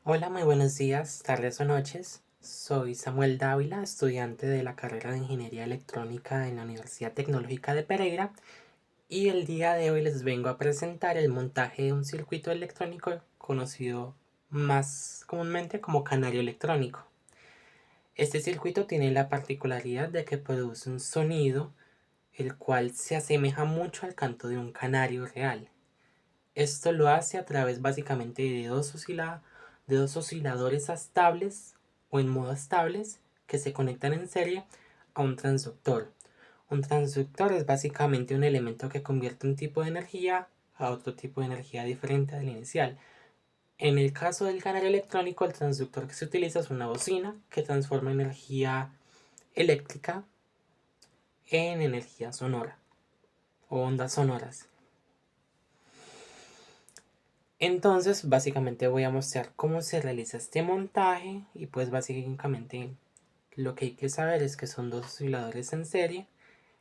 Hola, muy buenos días, tardes o noches. Soy Samuel Dávila, estudiante de la carrera de Ingeniería Electrónica en la Universidad Tecnológica de Pereira, y el día de hoy les vengo a presentar el montaje de un circuito electrónico conocido más comúnmente como canario electrónico. Este circuito tiene la particularidad de que produce un sonido el cual se asemeja mucho al canto de un canario real. Esto lo hace a través básicamente de dos osciladores estables o en modo estables que se conectan en serie a un transductor. Un transductor es básicamente un elemento que convierte un tipo de energía a otro tipo de energía diferente al inicial. En el caso del canal electrónico, el transductor que se utiliza es una bocina que transforma energía eléctrica en energía sonora o ondas sonoras. Entonces, básicamente voy a mostrar cómo se realiza este montaje y pues básicamente lo que hay que saber es que son dos osciladores en serie.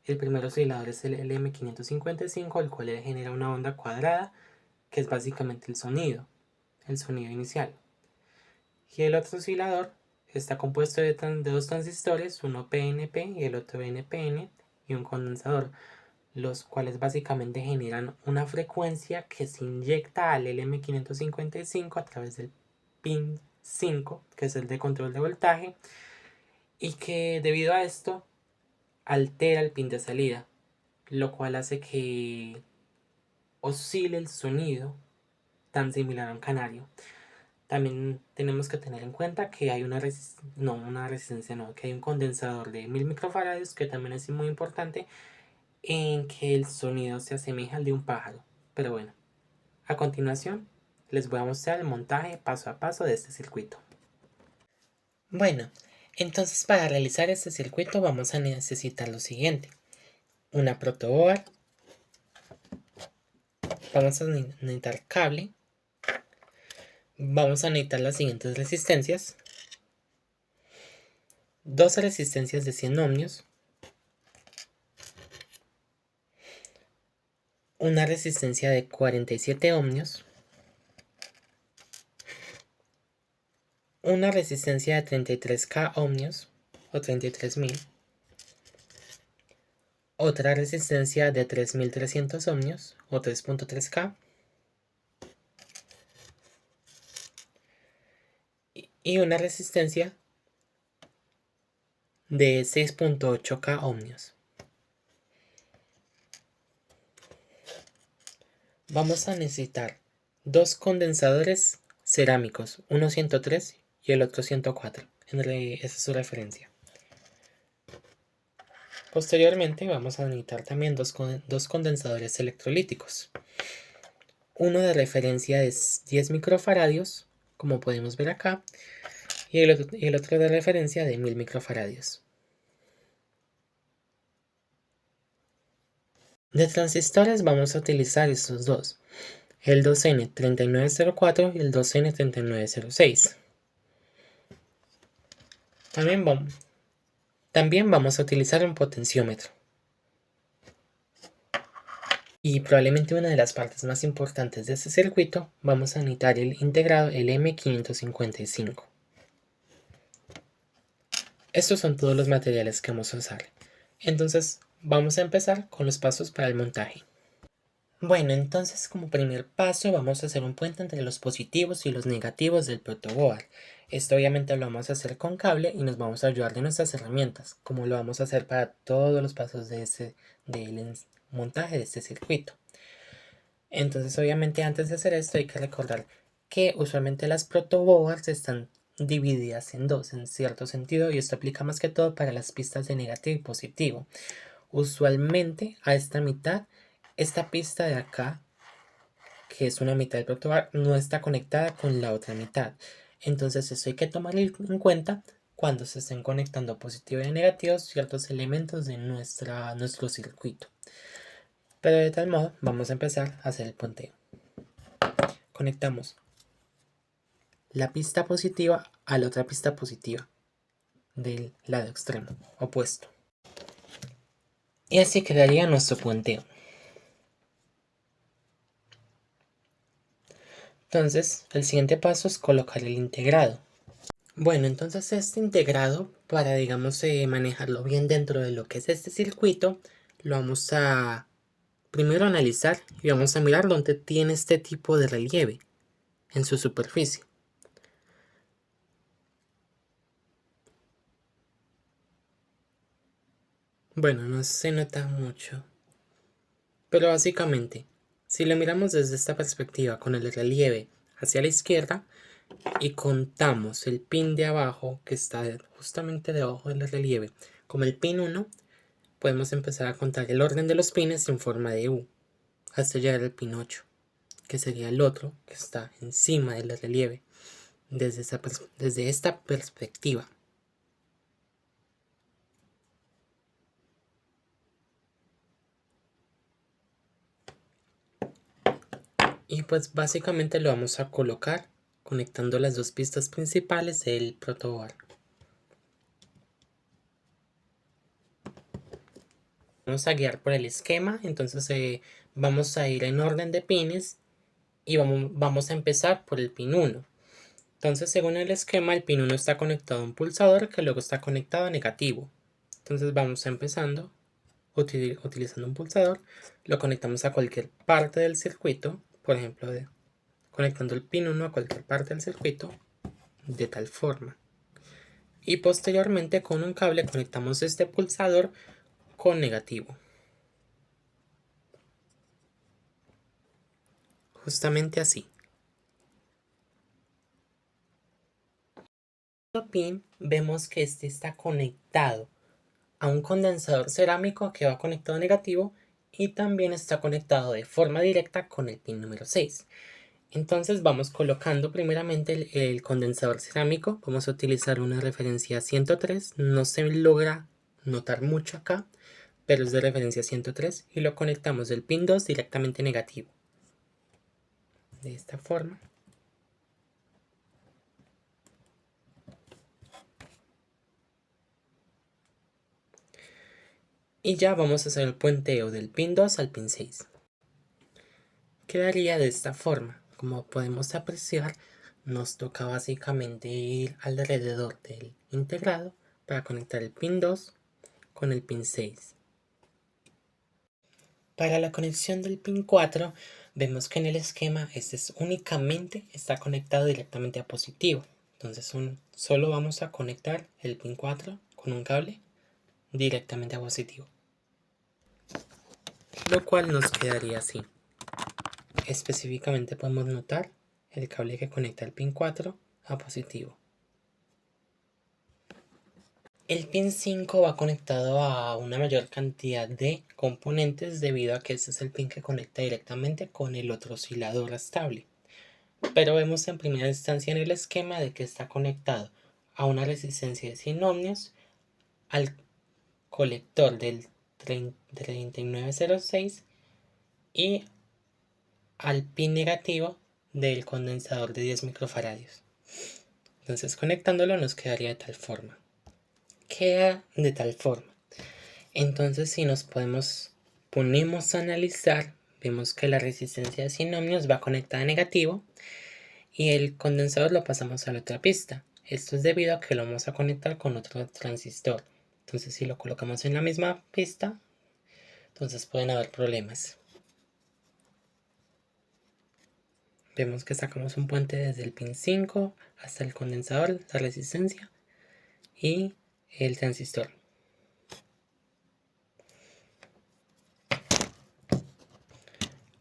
El primer oscilador es el LM555, el cual le genera una onda cuadrada, que es básicamente el sonido inicial. Y el otro oscilador está compuesto de dos transistores, uno PNP y el otro NPN, y un condensador, los cuales básicamente generan una frecuencia que se inyecta al LM555 a través del pin 5, que es el de control de voltaje, y que debido a esto altera el pin de salida, lo cual hace que oscile el sonido tan similar a un canario. También tenemos que tener en cuenta que hay que hay un condensador de 1000 microfarads que también es muy importante en que el sonido se asemeja al de un pájaro. Pero bueno, a continuación les voy a mostrar el montaje paso a paso de este circuito. Bueno, entonces para realizar este circuito vamos a necesitar lo siguiente: una protoboard, vamos a necesitar cable, vamos a necesitar las siguientes resistencias: dos resistencias de 100 ohmios, una resistencia de 47 ohmios, una resistencia de 33k ohmios o 33.000, otra resistencia de 3300 ohmios o 3.3k y una resistencia de 6.8k ohmios. Vamos a necesitar dos condensadores cerámicos, uno 103 y el otro 104. Esa es su referencia. Posteriormente vamos a necesitar también dos condensadores electrolíticos. Uno de referencia es 10 microfaradios, como podemos ver acá, y el otro de referencia de 1000 microfaradios. De transistores vamos a utilizar estos dos: el 2N3904 y el 2N3906. También vamos a utilizar un potenciómetro. Y probablemente una de las partes más importantes de este circuito, vamos a necesitar el integrado LM555. Estos son todos los materiales que vamos a usar. Entonces vamos a empezar con los pasos para el montaje. Bueno, entonces como primer paso vamos a hacer un puente entre los positivos y los negativos del protoboard. Esto obviamente lo vamos a hacer con cable y nos vamos a ayudar de nuestras herramientas, como lo vamos a hacer para todos los pasos del montaje de este circuito. Entonces obviamente antes de hacer esto hay que recordar que usualmente las protoboards están divididas en dos en cierto sentido, y esto aplica más que todo para las pistas de negativo y positivo. Usualmente a esta mitad, esta pista de acá, que es una mitad del protoboard, no está conectada con la otra mitad. Entonces eso hay que tomarlo en cuenta cuando se estén conectando positivos y negativos ciertos elementos de nuestro circuito. Pero de tal modo vamos a empezar a hacer el puenteo. Conectamos la pista positiva a la otra pista positiva del lado extremo opuesto. Y así quedaría nuestro puenteo. Entonces, el siguiente paso es colocar el integrado. Bueno, entonces este integrado, para digamos manejarlo bien dentro de lo que es este circuito, lo vamos a primero analizar y vamos a mirar dónde tiene este tipo de relieve en su superficie. Bueno, no se nota mucho, pero básicamente, si lo miramos desde esta perspectiva con el relieve hacia la izquierda y contamos el pin de abajo que está justamente debajo del relieve como el pin 1, podemos empezar a contar el orden de los pines en forma de U hasta llegar al pin 8, que sería el otro que está encima del relieve desde esta perspectiva. Y pues básicamente lo vamos a colocar conectando las dos pistas principales del protoboard. Vamos a guiar por el esquema, entonces vamos a ir en orden de pines y vamos a empezar por el pin 1. Entonces, según el esquema, el pin 1 está conectado a un pulsador que luego está conectado a negativo. Entonces vamos empezando utilizando un pulsador, lo conectamos a cualquier parte del circuito, por ejemplo, conectando el pin 1 a cualquier parte del circuito, de tal forma. Y posteriormente con un cable conectamos este pulsador con negativo. Justamente así. Pin vemos que este está conectado a un condensador cerámico que va conectado a negativo y también está conectado de forma directa con el pin número 6. Entonces vamos colocando primeramente el condensador cerámico. Vamos a utilizar una referencia 103. No se logra notar mucho acá, pero es de referencia 103 y lo conectamos del pin 2 directamente negativo. De esta forma. Y ya vamos a hacer el puenteo del pin 2 al pin 6. Quedaría de esta forma. Como podemos apreciar, nos toca básicamente ir alrededor del integrado para conectar el pin 2 con el pin 6. Para la conexión del pin 4, vemos que en el esquema este únicamente está conectado directamente a positivo. Entonces solo vamos a conectar el pin 4 con un cable directamente a positivo. Lo cual nos quedaría así. Específicamente podemos notar el cable que conecta el pin 4 a positivo. El pin 5 va conectado a una mayor cantidad de componentes debido a que este es el pin que conecta directamente con el otro oscilador estable. Pero vemos en primera instancia en el esquema de que está conectado a una resistencia de 100 ohmios, al colector del 3906 y al pin negativo del condensador de 10 microfaradios. Entonces conectándolo nos quedaría de tal forma. Queda de tal forma. Entonces si nos ponemos a analizar, vemos que la resistencia de 100 ohmios va conectada a negativo y el condensador lo pasamos a la otra pista. Esto es debido a que lo vamos a conectar con otro transistor. Entonces si lo colocamos en la misma pista, entonces pueden haber problemas. Vemos que sacamos un puente desde el pin 5 hasta el condensador, la resistencia y el transistor.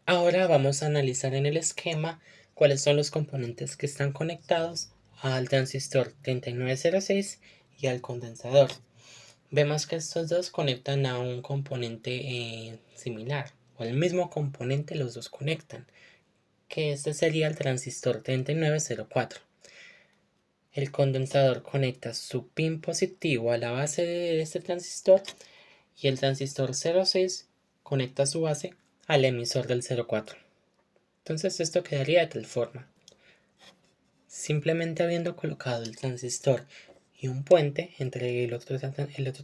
Ahora vamos a analizar en el esquema cuáles son los componentes que están conectados al transistor 3906 y al condensador. Vemos que estos dos conectan a un componente similar, o el mismo componente los dos conectan, que este sería el transistor 3904. El condensador conecta su pin positivo a la base de este transistor y el transistor 06 conecta su base al emisor del 04. Entonces esto quedaría de tal forma. Simplemente habiendo colocado el transistor y un puente entre el otro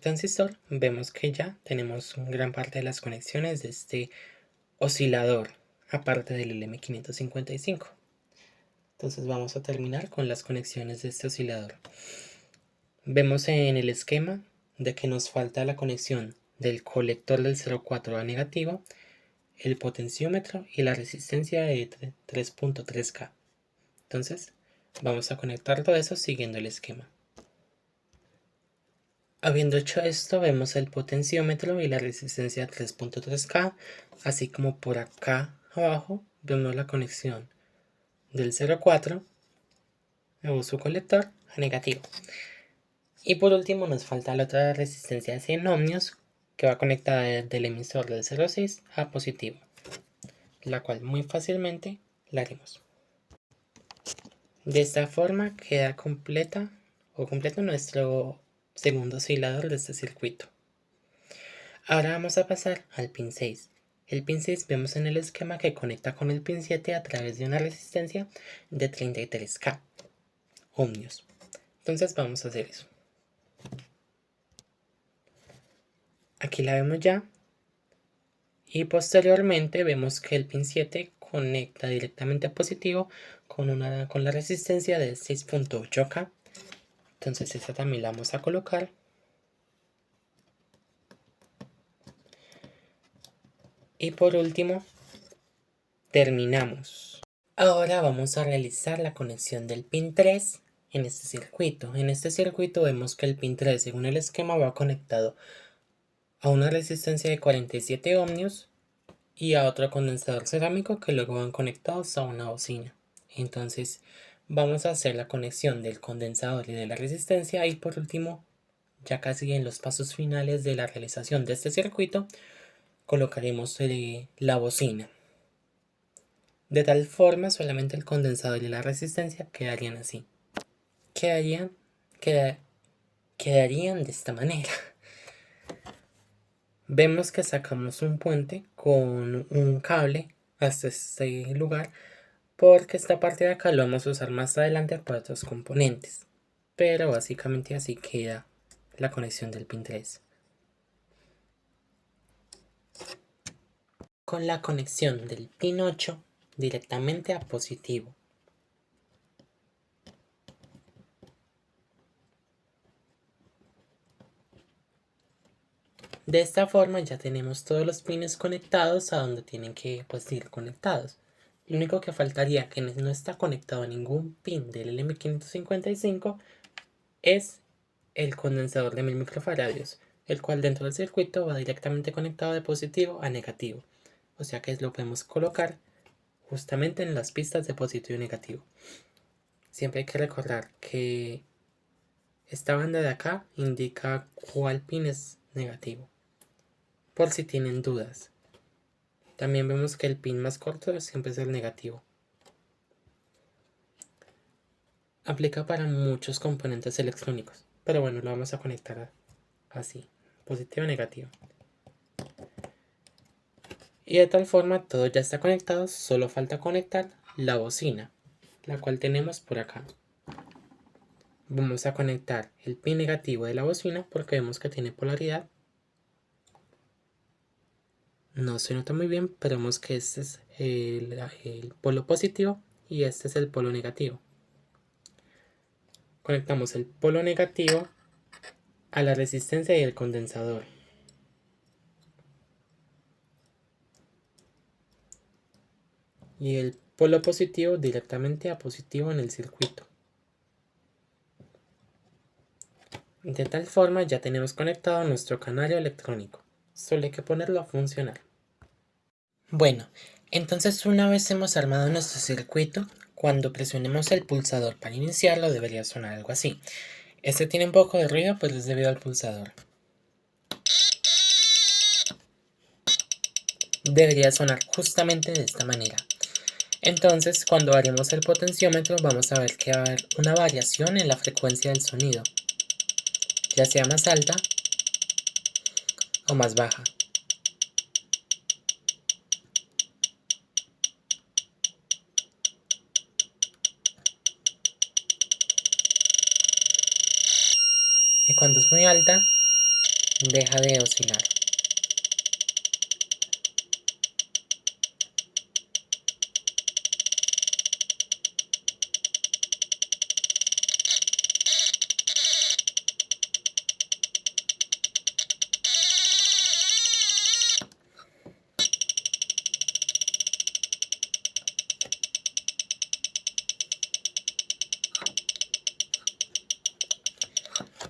transistor, vemos que ya tenemos gran parte de las conexiones de este oscilador, aparte del LM555. Entonces vamos a terminar con las conexiones de este oscilador. Vemos en el esquema de que nos falta la conexión del colector del 0,4 a negativo, el potenciómetro y la resistencia de 3.3K. Entonces vamos a conectar todo eso siguiendo el esquema. Habiendo hecho esto, vemos el potenciómetro y la resistencia 3.3K, así como por acá abajo vemos la conexión del 0,4 o su colector a negativo. Y por último nos falta la otra resistencia de 100 ohmios que va conectada del emisor del 0,6 a positivo, la cual muy fácilmente la haremos. De esta forma queda completo nuestro segundo oscilador de este circuito. Ahora vamos a pasar al pin 6. El pin 6 vemos en el esquema que conecta con el pin 7 a través de una resistencia de 33K ohmios. Entonces vamos a hacer eso. Aquí la vemos ya. Y posteriormente vemos que el pin 7 conecta directamente a positivo con la resistencia de 6.8K. Entonces esta también la vamos a colocar. Y por último, terminamos. Ahora vamos a realizar la conexión del pin 3 en este circuito. En este circuito vemos que el pin 3, según el esquema, va conectado a una resistencia de 47 ohmios y a otro condensador cerámico que luego van conectados a una bocina. Entonces vamos a hacer la conexión del condensador y de la resistencia y por último, ya casi en los pasos finales de la realización de este circuito, colocaremos la bocina. De tal forma solamente el condensador y la resistencia quedarían así. Quedarían de esta manera. Vemos que sacamos un puente con un cable hasta este lugar porque esta parte de acá lo vamos a usar más adelante para otros componentes. Pero básicamente así queda la conexión del pin 3. Con la conexión del pin 8 directamente a positivo. De esta forma ya tenemos todos los pines conectados a donde tienen que ir conectados. Lo único que faltaría que no está conectado a ningún pin del LM555 es el condensador de 1000 microfaradios, el cual dentro del circuito va directamente conectado de positivo a negativo. O sea que lo podemos colocar justamente en las pistas de positivo y negativo. Siempre hay que recordar que esta banda de acá indica cuál pin es negativo, por si tienen dudas. También vemos que el pin más corto siempre es el negativo. Aplica para muchos componentes electrónicos, pero bueno, lo vamos a conectar así, positivo y negativo. Y de tal forma todo ya está conectado, solo falta conectar la bocina, la cual tenemos por acá. Vamos a conectar el pin negativo de la bocina porque vemos que tiene polaridad. No se nota muy bien, pero vemos que este es el polo positivo y este es el polo negativo. Conectamos el polo negativo a la resistencia y el condensador. Y el polo positivo directamente a positivo en el circuito. De tal forma ya tenemos conectado nuestro canario electrónico. Solo hay que ponerlo a funcionar. Bueno, entonces una vez hemos armado nuestro circuito, cuando presionemos el pulsador para iniciarlo debería sonar algo así. Este tiene un poco de ruido, pues es debido al pulsador. Debería sonar justamente de esta manera. Entonces, cuando variemos el potenciómetro, vamos a ver que va a haber una variación en la frecuencia del sonido, ya sea más alta o más baja. Y cuando es muy alta, deja de oscilar.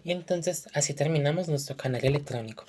Y entonces así terminamos nuestro canal electrónico.